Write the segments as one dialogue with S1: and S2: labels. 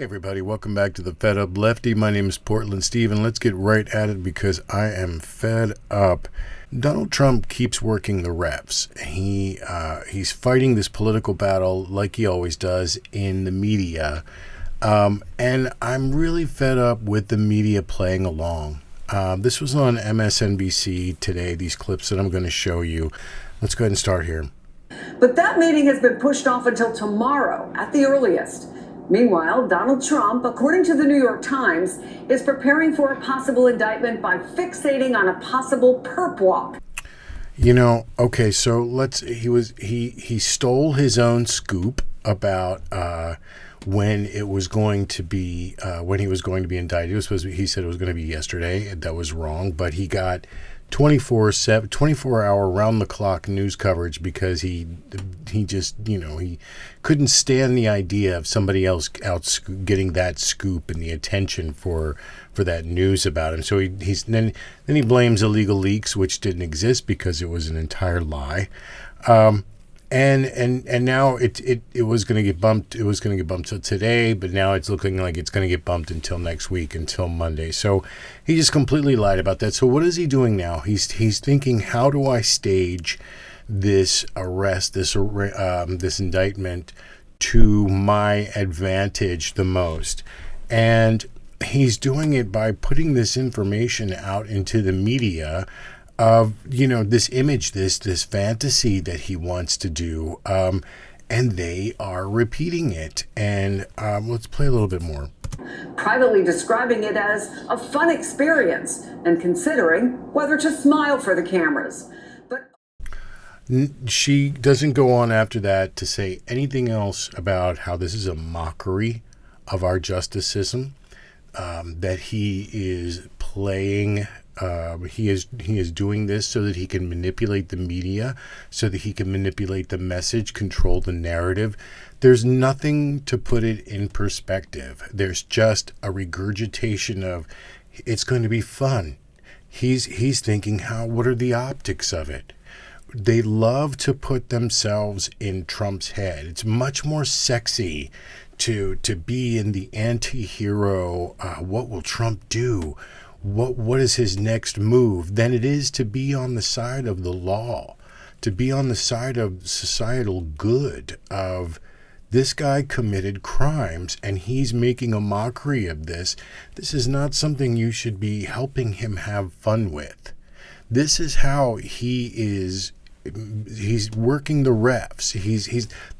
S1: Hey everybody, welcome back to the Fed Up Lefty. My name is Portland Steve, and let's get right at it because I am fed up. Donald Trump keeps working the refs. He's fighting this political battle like he always does in the media, and I'm really fed up with the media playing along. This was on Msnbc today, these clips that I'm going to show you. Let's go ahead and start here.
S2: But that meeting has been pushed off until tomorrow at the earliest. Meanwhile, Donald Trump, according to the New York Times, is preparing for a possible indictment by fixating on a possible perp walk.
S1: You know, okay, so he stole his own scoop about when it was going to be when he was going to be indicted. He said it was going to be yesterday. That was wrong, but he got 24-hour round-the-clock news coverage because he just, he couldn't stand the idea of somebody else getting that scoop and the attention for that news about him. So then he blames illegal leaks, which didn't exist because it was an entire lie. And now it was going to get bumped. It was going to get bumped to today, but now it's looking like it's going to get bumped until next week, until Monday. So he just completely lied about that. So what is he doing now? He's thinking, how do I stage this arrest, this indictment to my advantage the most? And he's doing it by putting this information out into the media of, this image, this fantasy that he wants to do, and they are repeating it. And let's play a little bit more.
S2: Privately describing it as a fun experience and considering whether to smile for the cameras. But
S1: she doesn't go on after that to say anything else about how this is a mockery of our justice system, that he is playing. He is doing this so that he can manipulate the media, so that he can manipulate the message, control the narrative. There's nothing to put it in perspective. There's just a regurgitation of it's going to be fun. He's thinking, what are the optics of it? They love to put themselves in Trump's head. It's much more sexy to be in the anti-hero. What will Trump do? What is his next move than it is to be on the side of the law, to be on the side of societal good, of this guy committed crimes and he's making a mockery of this. This is not something you should be helping him have fun with. This is how he's working the refs.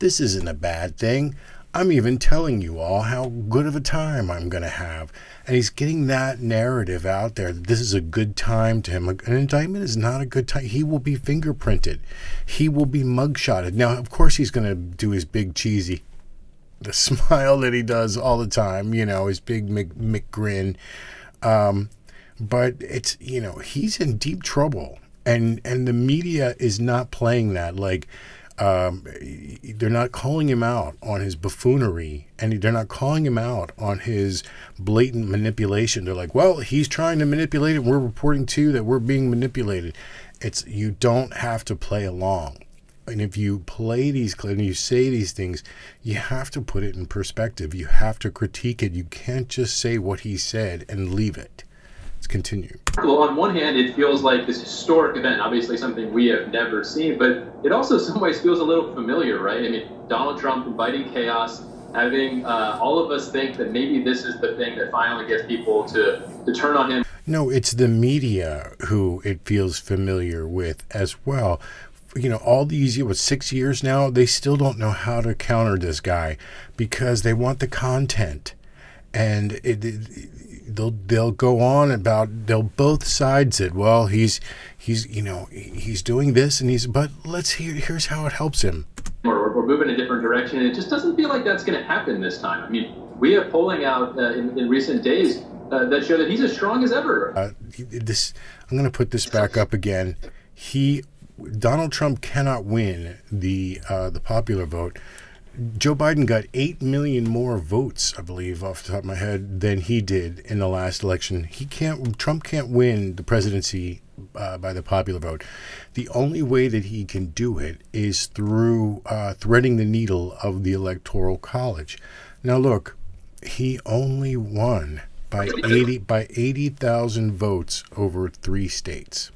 S1: This isn't a bad thing. I'm even telling you all how good of a time I'm going to have. And he's getting that narrative out there that this is a good time to him. An indictment is not a good time. He will be fingerprinted. He will be mugshotted. Now, of course, he's going to do his big cheesy, the smile that he does all the time, his big McGrin. But it's, he's in deep trouble. And the media is not playing that. Like, they're not calling him out on his buffoonery, and they're not calling him out on his blatant manipulation. They're like, well, he's trying to manipulate it. We're reporting too that we're being manipulated. You don't have to play along. And if you play these clips and you say these things, you have to put it in perspective. You have to critique it. You can't just say what he said and leave it. Let's continue.
S3: Well, on one hand, it feels like this historic event, obviously something we have never seen, but it also in some ways feels a little familiar, right? I mean, Donald Trump inviting chaos, having all of us think that maybe this is the thing that finally gets people to turn on him.
S1: No, it's the media who it feels familiar with as well. All these 6 years now, they still don't know how to counter this guy because they want the content. And they'll go on about, they'll both sides it. Well, he's doing this, but here's how it helps him.
S3: Or move in a different direction. And it just doesn't feel like that's going to happen this time. I mean, we have polling out in recent days that show that he's as strong as ever.
S1: I'm going to put this back up again. Donald Trump cannot win the popular vote. Joe Biden got 8 million more votes, I believe, off the top of my head, than he did in the last election. Trump can't win the presidency by the popular vote. The only way that he can do it is through threading the needle of the Electoral College. Now, look, He only won by 80,000 votes over 3 states.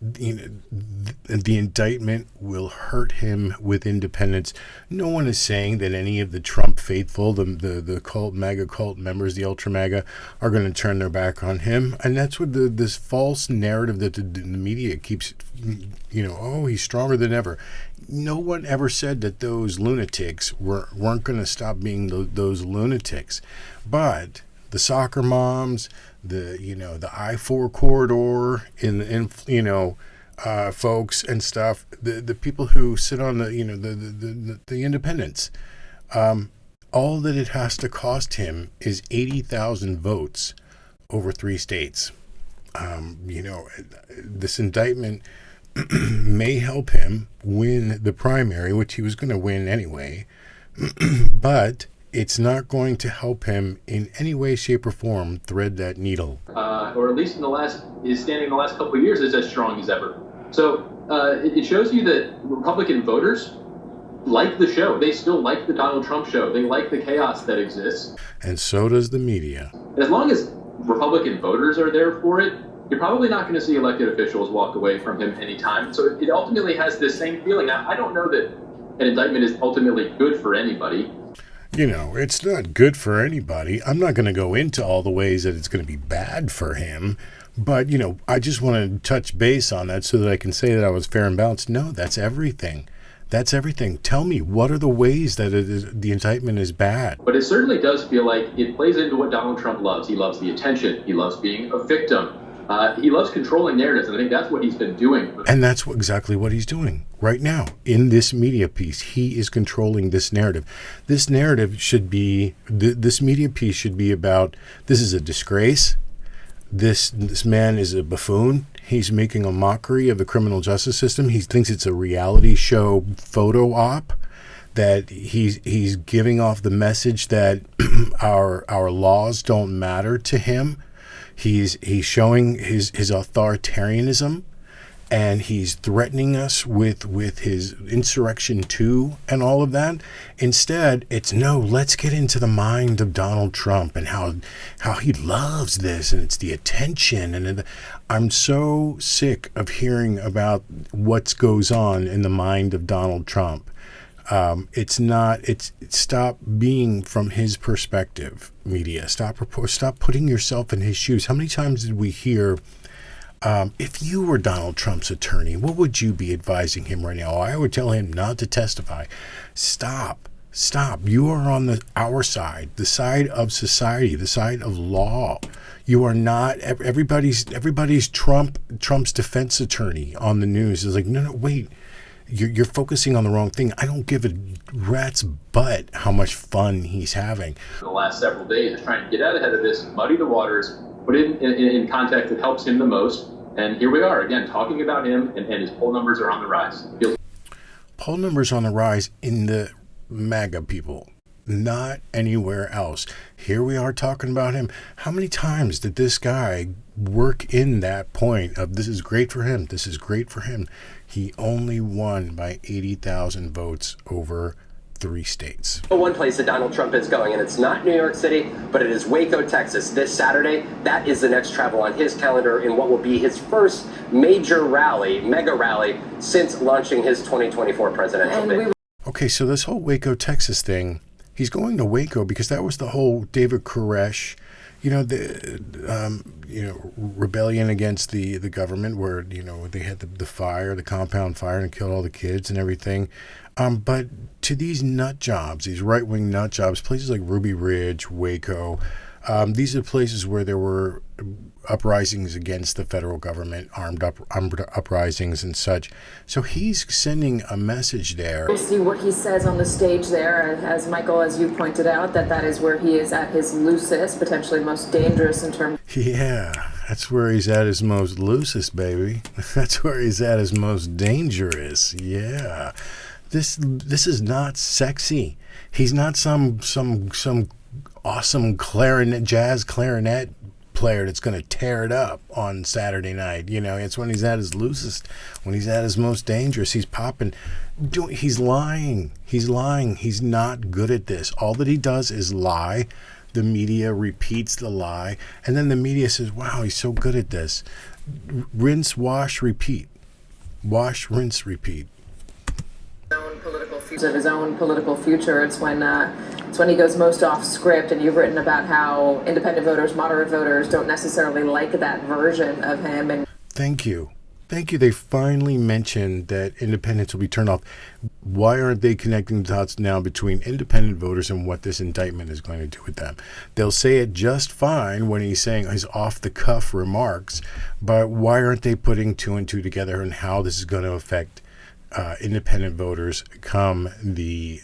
S1: The indictment will hurt him with independence. No one is saying that any of the Trump faithful, the cult, MAGA cult members, the ultra MAGA, are going to turn their back on him. And that's what this false narrative that the media keeps, oh, he's stronger than ever. No one ever said that those lunatics weren't going to stop being those lunatics. But the soccer moms, the I-4 corridor, folks and stuff, the people who sit on the independents, all that it has to cost him is 80,000 votes over 3 states. This indictment may help him win the primary, which he was going to win anyway, but it's not going to help him in any way, shape, or form thread that needle.
S3: Or at least his standing in the last couple of years is as strong as ever. So it shows you that Republican voters like the show. They still like the Donald Trump show. They like the chaos that exists.
S1: And so does the media.
S3: As long as Republican voters are there for it, you're probably not going to see elected officials walk away from him anytime. So it ultimately has this same feeling. I don't know that an indictment is ultimately good for anybody.
S1: It's not good for anybody. I'm not going to go into all the ways that it's going to be bad for him. But, I just want to touch base on that so that I can say that I was fair and balanced. No, that's everything. That's everything. Tell me, what are the ways that the indictment is bad?
S3: But it certainly does feel like it plays into what Donald Trump loves. He loves the attention. He loves being a victim. He loves controlling narratives, and I think that's what he's been doing.
S1: And that's exactly what he's doing right now. In this media piece, he is controlling this narrative. This narrative should be, this media piece should be about, this is a disgrace. This man is a buffoon. He's making a mockery of the criminal justice system. He thinks it's a reality show photo op, that he's giving off the message that our laws don't matter to him. He's showing his authoritarianism, and he's threatening us with his Insurrection 2 and all of that. Instead, it's no, let's get into the mind of Donald Trump and how he loves this, and it's the attention. And I'm so sick of hearing about what goes on in the mind of Donald Trump. It's stop being from his perspective, media. Stop putting yourself in his shoes. How many times did we hear, if you were Donald Trump's attorney, what would you be advising him right now? Oh, I would tell him not to testify. Stop. You are on our side, the side of society, the side of law. You are not everybody's Trump's defense attorney on the news is like, no, wait. You're focusing on the wrong thing. I don't give a rat's butt how much fun he's having.
S3: The last several days is trying to get out ahead of this, muddy the waters, put it in context that helps him the most. And here we are, again, talking about him, and his poll numbers are on the rise.
S1: Poll numbers on the rise in the MAGA people, not anywhere else. Here we are talking about him. How many times did this guy work in that point of this is great for him, this is great for him? He only won by 80,000 votes over 3 states.
S4: One place that Donald Trump is going, and it's not New York City, but it is Waco, Texas, this Saturday. That is the next travel on his calendar in what will be his first major rally, mega rally, since launching his 2024 presidential bid.
S1: Okay, so this whole Waco, Texas thing, he's going to Waco because that was the whole David Koresh, rebellion against the government where, they had the fire, the compound fire, and killed all the kids and everything. But to these nut jobs, these right-wing nut jobs, places like Ruby Ridge, Waco, these are places where there were uprisings against the federal government, armed uprisings and such. So he's sending a message there.
S5: We'll see what he says on the stage there. As Michael, as you pointed out, that is where he is at his loosest, potentially most dangerous in terms.
S1: Yeah, that's where he's at his most loosest, baby. That's where he's at his most dangerous. Yeah. This is not sexy. He's not some awesome jazz clarinet player that's going to tear it up on Saturday night. You know, it's when he's at his loosest, when he's at his most dangerous. He's popping. He's lying. He's lying. He's not good at this. All that he does is lie. The media repeats the lie. And then the media says, wow, he's so good at this. Rinse, wash, repeat. Wash, rinse, repeat.
S5: Of his own political future. It's when he goes most off script, and you've written about how independent voters, moderate voters, don't necessarily like that version of him. And
S1: thank you. They finally mentioned that independents will be turned off. Why aren't they connecting the dots now between independent voters and what this indictment is going to do with them? They'll say it just fine when he's saying his off-the-cuff remarks, but why aren't they putting two and two together and how this is going to affect independent voters come the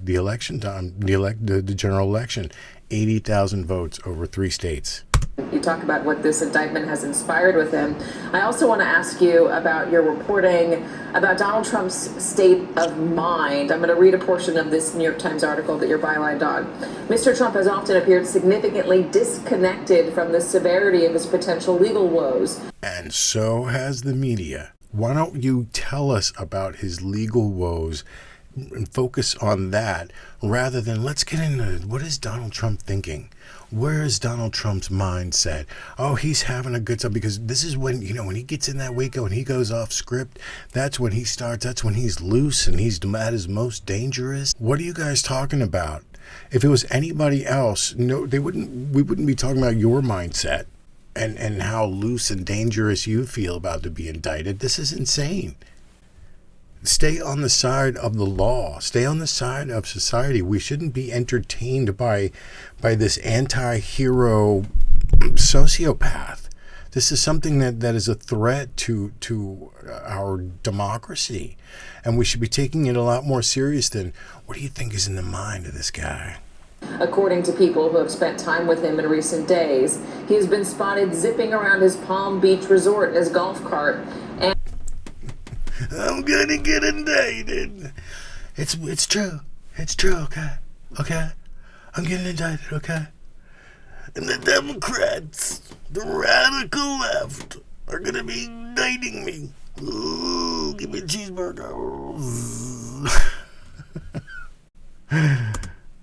S1: election time, the general election? 80,000 votes over 3 states.
S5: You talk about what this indictment has inspired with him. I also want to ask you about your reporting about Donald Trump's state of mind. I'm going to read a portion of this New York Times article that you're bylined on. Mr. Trump has often appeared significantly disconnected from the severity of his potential legal woes.
S1: And so has the media. Why don't you tell us about his legal woes and focus on that rather than let's get into what is Donald Trump thinking? Where is Donald Trump's mindset? Oh, he's having a good time, because this is when, you know, when he gets in that Waco and he goes off script, that's when he starts, that's when he's loose and he's at his most dangerous. What are you guys talking about? If it was anybody else, no, we wouldn't be talking about your mindset and how loose and dangerous you feel about to be indicted. This is insane. Stay on the side of the law. Stay on the side of society. We shouldn't be entertained by this anti-hero sociopath. This is something that is a threat to our democracy. And we should be taking it a lot more serious than, what do you think is in the mind of this guy?
S5: According to people who have spent time with him in recent days, he has been spotted zipping around his Palm Beach resort in his golf cart. And
S1: I'm gonna get indicted. It's true. It's true, okay? I'm getting indicted, okay? And the Democrats, the radical left, are gonna be indicting me. Ooh, give me a cheeseburger.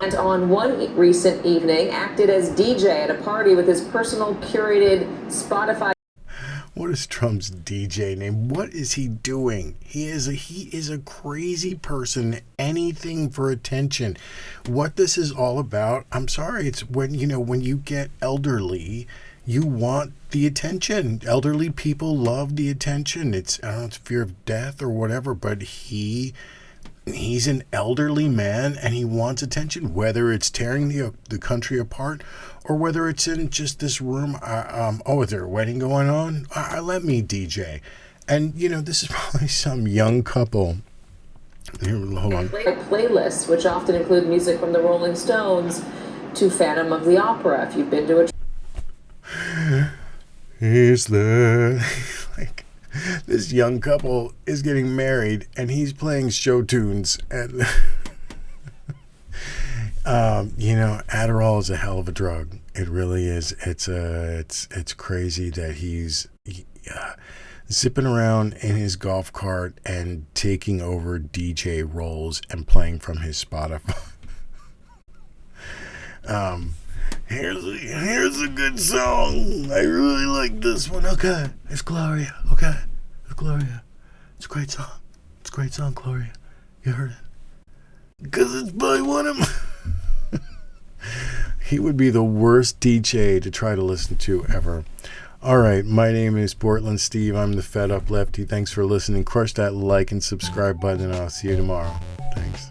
S5: And on one recent evening, acted as DJ at a party with his personal curated Spotify.
S1: What is Trump's DJ name? What is he doing? He is a crazy person. Anything for attention. What this is all about, I'm sorry, it's when you get elderly, you want the attention. Elderly people love the attention. I don't know, it's fear of death or whatever, but he's an elderly man and he wants attention, whether it's tearing the country apart or whether it's in just this room. Is there a wedding going on? Let me DJ. And, this is probably some young couple. Here, hold on.
S5: Playlists, which often include music from the Rolling Stones to Phantom of the Opera. If you've been to
S1: Here's the... This young couple is getting married and he's playing show tunes, and Adderall is a hell of a drug. It really is. It's crazy that he's zipping around in his golf cart and taking over DJ roles and playing from his Spotify. Here's a good song. I really like this one. Okay, it's Gloria. Okay, it's Gloria. It's a great song. It's a great song, Gloria. You heard it? Because it's by one of my... He would be the worst DJ to try to listen to ever. All right, my name is Portland Steve. I'm the Fed Up Lefty. Thanks for listening. Crush that like and subscribe button, and I'll see you tomorrow. Thanks.